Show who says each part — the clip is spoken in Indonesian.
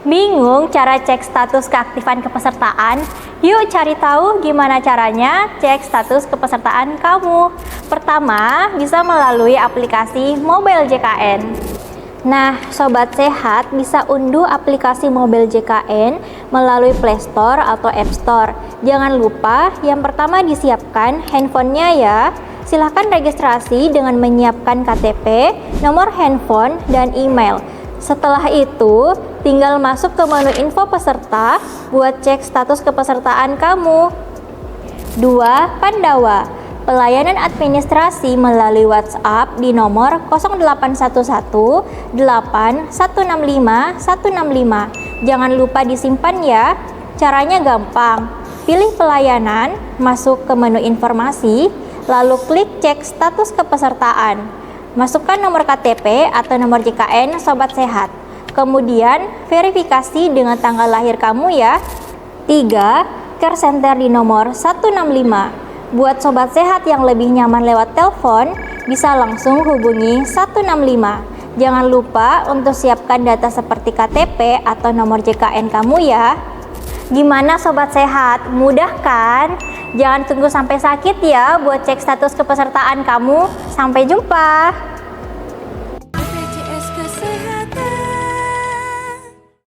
Speaker 1: Bingung cara cek status keaktifan kepesertaan? Yuk cari tahu gimana caranya cek status kepesertaan kamu. Pertama, bisa melalui aplikasi Mobile JKN. Nah, Sobat Sehat bisa unduh aplikasi Mobile JKN melalui Play Store atau App Store. Jangan lupa yang pertama disiapkan handphonenya ya. Silahkan registrasi dengan menyiapkan KTP, nomor handphone, dan email. Setelah itu, tinggal masuk ke menu info peserta buat cek status kepesertaan kamu. 2. Pandawa. Pelayanan administrasi melalui WhatsApp di nomor 0811 8165 165. Jangan lupa disimpan ya. Caranya gampang. Pilih pelayanan, masuk ke menu informasi, lalu klik cek status kepesertaan. Masukkan nomor KTP atau nomor JKN Sobat Sehat. Kemudian verifikasi dengan tanggal lahir kamu ya. 3. Care Center di nomor 165. Buat Sobat Sehat yang lebih nyaman lewat telepon, bisa langsung hubungi 165. Jangan lupa untuk siapkan data seperti KTP atau nomor JKN kamu ya. Gimana Sobat Sehat? Mudah kan? Jangan tunggu sampai sakit ya buat cek status kepesertaan kamu. Sampai jumpa.